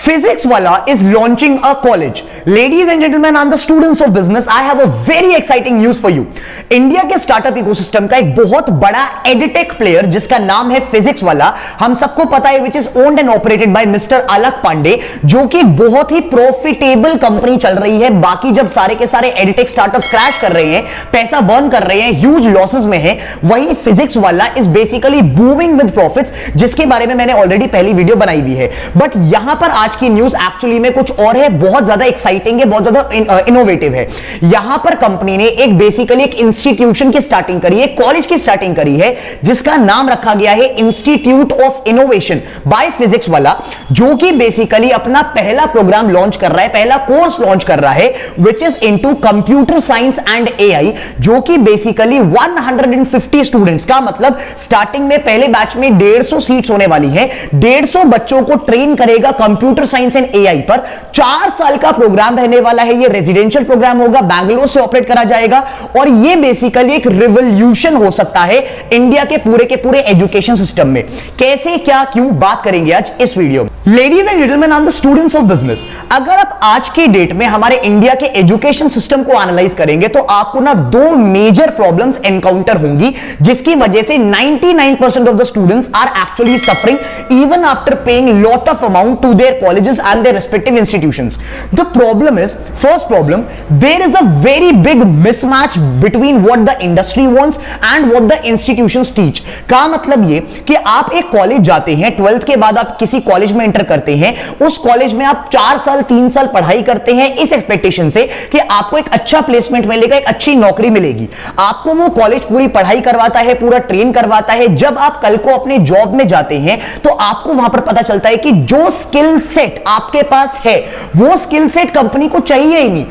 Physics Wala is launching a college. Ladies and gentlemen and the students of business, I have a very exciting news for you. India के startup ecosystem का एक बहुत बड़ा edtech player जिसका नाम है physics वाला, हम सबको पता है, which is owned and operated by mister Alak Pandey, जो कि बहुत ही प्रॉफिटेबल कंपनी चल रही है। बाकी जब सारे के सारे एडिटेक स्टार्टअप्स क्रैश कर रहे हैं, पैसा बर्न कर रहे हैं, ह्यूज लॉसेस में है, वही फिजिक्स वाला is basically booming with profits, जिसके बारे में मैंने ऑलरेडी पहली वीडियो बनाई हुई है। बट यहां पर आज की न्यूज एक्चुअली में कुछ और है, बहुत ज्यादा एक्साइटिंग है, बहुत ज्यादा इनोवेटिव है। यहां पर कंपनी ने एक बेसिकली एक इंस्टीट्यूशन की स्टार्टिंग करी है, कॉलेज की स्टार्टिंग करी है, जिसका नाम रखा गया है institute of innovation by physics Wallah, जो कि बेसिकली अपना पहला प्रोग्राम लॉन्च कर रहा है, पहला कोर्स लॉन्च कर रहा है, which is into computer science and AI, जो कि बेसिकली 150 स्टूडेंट्स का मतलब स्टार्टिंग में पहले बैच में 150 सीट्स होने वाली है, 150 बच्चों को ट्रेन करेगा कंप्यूटर साइंस एंड एआई पर। 4 साल का प्रोग्राम रहने वाला है, ये रेजिडेंशियल प्रोग्राम होगा, बैंगलोर से ऑपरेट करा जाएगा, और ये बेसिकली एक रिवॉल्यूशन हो सकता है इंडिया के पूरे एजुकेशन सिस्टम में। कैसे, क्या, क्यों, बात करेंगे आज इस वीडियो में। Ladies and gentleman and the students of business, अगर आप आज की डेट में हमारे इंडिया के एजुकेशन सिस्टम को एनालाइज करेंगे तो आपको ना 2 मेजर प्रॉब्लम्स एनकाउंटर होंगी, जिसकी वजह से 99% of the students are actually suffering even after paying lot of amount to their colleges and their respective institutions. The problem is, first problem, there is a very big mismatch between what the industry wants and what the institutions teach. का मतलब ये कि आप एक college जाते हैं, 12th के बाद आप किसी कॉलेज में एंटर करते हैं, उस कॉलेज में आप 4 साल 3 साल पढ़ाई करते हैं इस एक्सपेक्टेशन से कि आपको एक अच्छा प्लेसमेंट मिलेगा, एक अच्छी नौकरी मिलेगी। आपको वो कॉलेज पूरी पढ़ाई करवाता है, पूरा ट्रेन करवाता है। जब आप कल को अपने जॉब में जाते हैं तो आपको वहां पर पता चलता है कि जो स्किल सेट आपके पास है वो स्किल सेट कंपनी को चाहिए ही नहीं।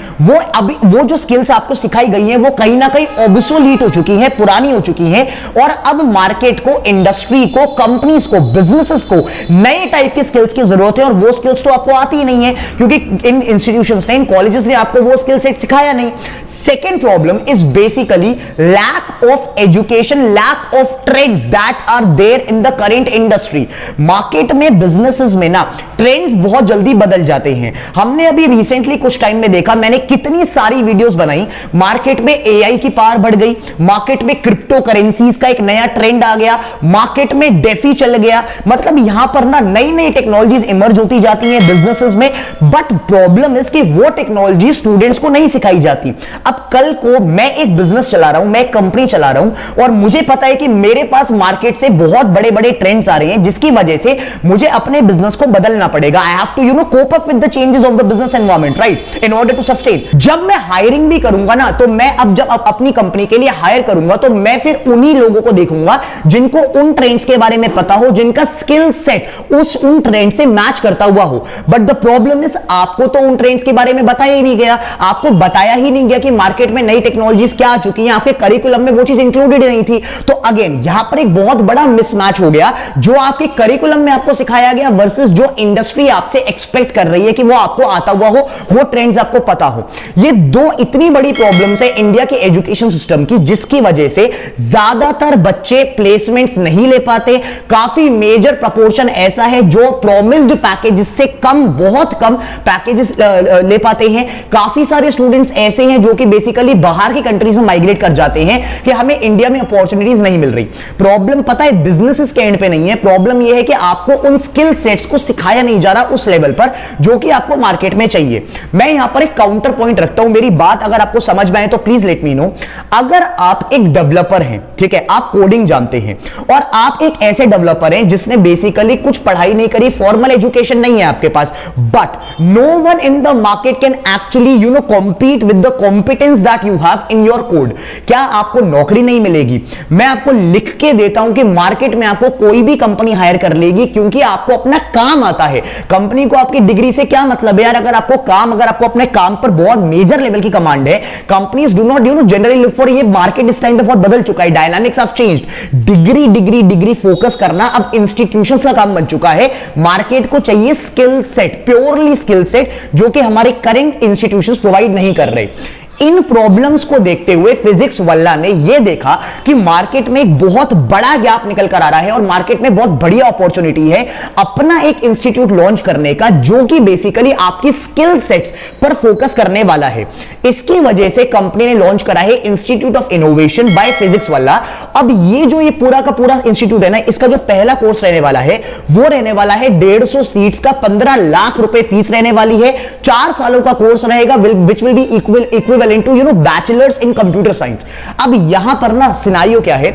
वो जो स्किल्स आपको सिखाई गई हैं वो कहीं ना कहीं ऑब्सोलीट हो चुकी हैं, पुरानी हो चुकी हैं, और अब मार्केट को, इंडस्ट्री को, कंपनीज को, बिजनेसेस को नए टाइप के स्किल्स की जरूरत है, और वो स्किल्स तो आपको आती ही नहीं है क्योंकि इन इंस्टीट्यूशंस ने, इन कॉलेजेस ने आपको वो स्किल सेट सिखाया नहीं। Second problem is basically lack of education, lack of trends that are there in the current industry. Market में, बिजनेसेस में ना ट्रेंड्स बहुत जल्दी बदल जाते हैं। हमने अभी रिसेंटली कुछ टाइम में देखा, मैंने कितनी सारी वीडियोस बनाई, मार्केट में एआई की पावर बढ़ गई, मार्केट में क्रिप्टो करेंसीज का एक नया ट्रेंड आ गया, मार्केट में डेफी चल गया, मतलब यहां पर ना नई नई टेक्नोलॉजीज इमर्ज होती जाती हैं बिजनेसेस में। बट प्रॉब्लम इज कि वो टेक्नोलॉजी स्टूडेंट्स को नहीं सिखाई जाती। अब कल को मैं एक बिजनेस चला रहा हूं, मैं एक कंपनी चला रहा हूं, और मुझे पता है कि मेरे पास मार्केट से बहुत बड़े बड़े ट्रेंड्स आ रहे हैं, जिसकी वजह से मुझे अपने बिजनेस को बदलना पड़ेगा। I have to cope up with the changes of the business environment, right, in order to sustain. जब मैं हायरिंग भी करूंगा ना, तो मैं जब अपनी कंपनी के लिए हायर करूंगा तो मैं फिर उन्हीं लोगों को देखूंगा जिनको उन ट्रेंड्स के बारे में पता हो, जिनका स्किल सेट उन ट्रेंड से मैच करता हुआ हो। बट द प्रॉब्लम इज, आपको तो उन ट्रेंड्स के बारे में बताया ही नहीं गया, आपको बताया ही नहीं गया कि मार्केट में नई टेक्नोलॉजीज क्या आ चुकी हैं, आपके करिकुलम में वो चीज इंक्लूडेड नहीं थी। तो अगेन यहां पर एक बहुत बड़ा मिसमैच हो गया, जो आपके करिकुलम में आपको सिखाया गया वर्सेस जो इंडस्ट्री आपसे एक्सपेक्ट कर रही है कि वो आपको आता हुआ हो, वो ट्रेंड्स आपको पता हो। ये 2 इतनी बड़ी प्रॉब्लम्स है इंडिया के एजुकेशन सिस्टम की, जिसकी वजह से ज्यादातर बच्चे प्लेसमेंट्स नहीं ले पाते। काफी मेजर प्रपोर्शन ऐसा है जो प्रॉमिस्ड पैकेजेस से कम, बहुत कम पैकेजेस ले पाते हैं। काफी सारे स्टूडेंट्स ऐसे हैं जो कि बेसिकली बाहर की कंट्रीज में माइग्रेट कर जाते हैं कि हमें इंडिया में अपॉर्चुनिटीज नहीं मिल रही। प्रॉब्लम पता है बिजनेसेस के एंड पे नहीं है, प्रॉब्लम यह है कि आपको उन स्किल सेट्स को सिखाया नहीं जा रहा उस लेवल पर जो कि आपको मार्केट में चाहिए। मैं यहां पर एक काउंटर पॉइंट रखता हूं, मेरी बात अगर आपको समझ में आए तो प्लीज लेट मी नो। अगर आप एक डेवलपर हैं, ठीक है, आप कोडिंग जानते हैं, और आप एक ऐसे डेवलपर हैं जिसने बेसिकली कुछ पढ़ाई नहीं करी, फॉर्मल एजुकेशन नहीं है आपके पास, but no one in the market can actually compete with the competence that you have in your code. क्या आपको नौकरी नहीं मिलेगी? मैं आपको लिख के देता हूं कि मार्केट में आपको कोई भी कंपनी हायर कर लेगी, क्योंकि आपको अपना काम आता है। कंपनी को आपकी डिग्री से क्या मतलब है यार? अगर आपको अपने काम पर बहुत मेजर लेवल की कमांड है, companies do not generally look for, ये मार्केट इस टाइम पे बहुत बदल चुका है, dynamics have changed. Degree focus करना अब इंस्टीट्यूशंस का काम बन चुका है। मार्केट को चाहिए skill set, purely skill set, जो कि हमारे करंट इंस्टीट्यूशंस प्रोवाइड नहीं कर रहे। इन प्रॉब्लम्स को देखते हुए फिजिक्स वाला ने यह देखा कि मार्केट में एक बहुत बड़ा गैप निकल कर आ रहा है और मार्केट में बहुत बढ़िया अपॉर्चुनिटी है अपना एक इंस्टीट्यूट लॉन्च करने का, जो कि बेसिकली आपकी स्किल सेट्स पर फोकस करने वाला है। इसकी वजह से कंपनी ने लॉन्च करा है institute of innovation by physics Wallah. अब ये पूरा का पूरा इंस्टीट्यूट है ना, इसका जो पहला कोर्स रहने वाला है वो रहने वाला है 150 सीट्स का, 15 लाख रुपए फीस रहने वाली है, 4 सालों का कोर्स रहेगा, which will be equivalent to bachelors in computer science. अब यहां पर ना सिनारियो क्या है,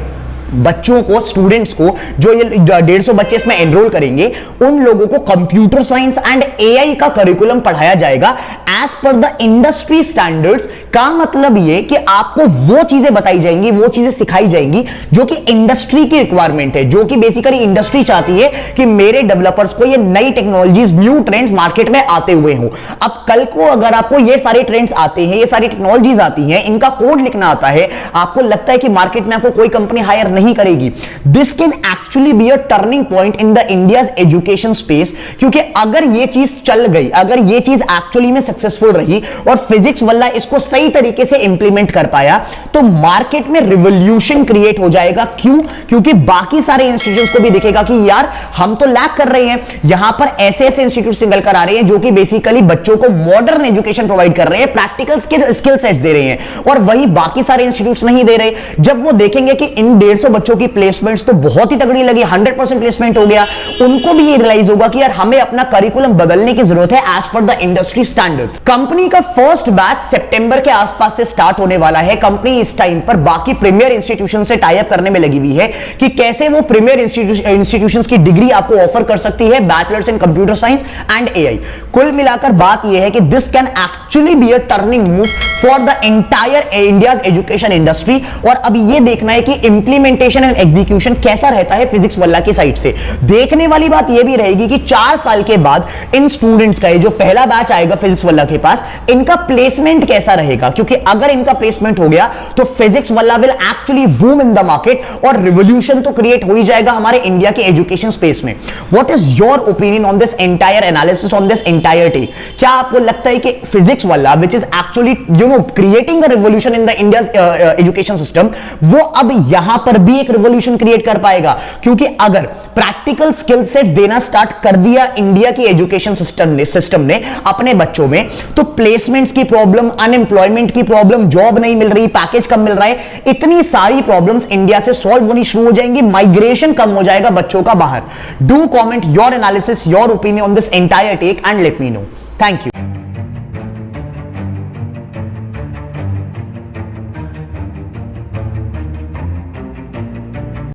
बच्चों को, स्टूडेंट्स को, जो ये 150 बच्चे इसमें एनरोल करेंगे, उन लोगों को कंप्यूटर साइंस एंड एआई का करिकुलम पढ़ाया जाएगा as per the industry standards. का मतलब ये कि आपको वो चीजें बताई जाएंगी, वो चीजें सिखाई जाएंगी जो कि इंडस्ट्री की रिक्वायरमेंट है, जो कि बेसिकली इंडस्ट्री चाहती है कि मेरे डेवलपर्स को ये नई टेक्नोलॉजीज, न्यू ट्रेंड्स मार्केट में आते हुए हो। अब कल को अगर आपको ये सारे ट्रेंड्स आते हैं, ये सारी टेक्नोलॉजीज आती हैं, इनका कोड लिखना आता है, आपको लगता है कि मार्केट में आपको कोई कंपनी हायर नहीं करेगी, this can actually be a turning point in the India's education space. क्योंकि अगर ये चीज चल गई, अगर ये चीज एक्चुअली में सक्सेसफुल रही और फिजिक्स वाला इसको सही तरीके से इंप्लीमेंट कर पाया, तो मार्केट में रिवॉल्यूशन क्रिएट हो जाएगा। क्यों? क्योंकि बाकी सारे इंस्टीट्यूट्स को भी दिखेगा कि यार हम तो लैक कर रहे हैं, यहां पर ऐसे ऐसे इंस्टीट्यूट्स निकल कर आ रहे हैं जो कि बेसिकली बच्चों को मॉडर्न एजुकेशन प्रोवाइड कर रहे हैं, प्रैक्टिकल स्किल सेट्स दे रहे हैं, और वही बाकी सारे इंस्टीट्यूट्स नहीं दे रहे। जब वो देखेंगे कि इन 150 बच्चों की प्लेसमेंट्स तो बहुत ही तगड़ी लगी, 100% प्लेसमेंट हो गया, उनको भी ये रियलाइज होगा कि यार हमें अपना करिकुलम बदलने की जरूरत है as per the industry standards. Company का फर्स्ट बैच सितंबर के आसपास से स्टार्ट होने वाला है। कंपनी इस टाइम पर बाकी प्रीमियर इंस्टीट्यूशन से टाई अप करने में लगी हुई है कि कैसे वो प्रीमियर इंस्टीट्यूशंस की डिग्री आपको ऑफर कर सकती है, bachelors in computer science and AI. कुल मिलाकर बात यह है कि this can actually be a turning move for the entire India's education industry. और अब ये देखना है कि इंप्लीमेंटेशन एंड एग्जीक्यूशन कैसा रहता है फिजिक्स वाला की साइड से। देखने वाली बात यह भी रहेगी कि 4 साल के बाद इन स्टूडेंट्स का, जो पहला बैच आएगा फिजिक्स वाला के पास, इनका प्लेसमेंट कैसा रहेगा। क्योंकि अगर इनका प्लेसमेंट हो गया तो Physics Wallah will actually boom in the market और रिवॉल्यूशन तो क्रिएट हो ही जाएगा हमारे इंडिया के एजुकेशन स्पेस में। What is your opinion on this entire analysis, on this entire take? क्या आपको लगता है कि Physics Wallah which is actually creating a revolution in the India's education system, वो अब यहां पर भी एक रिवॉल्यूशन क्रिएट कर पाएगा? क्योंकि अगर प्रैक्टिकल स्किल सेट देना स्टार्ट कर दिया इंडिया की एजुकेशन सिस्टम ने अपने बच्चों में, तो प्लेसमेंट्स की प्रॉब्लम, अनएम्प्लॉयमेंट की प्रॉब्लम, जॉब नहीं मिल रही, पैकेज कम मिल रहा है, इतनी सारी प्रॉब्लम्स इंडिया से सॉल्व होनी शुरू हो जाएंगी, माइग्रेशन कम हो जाएगा बच्चों का बाहर। Do comment your analysis, your opinion on this entire take and let me know. Thank you.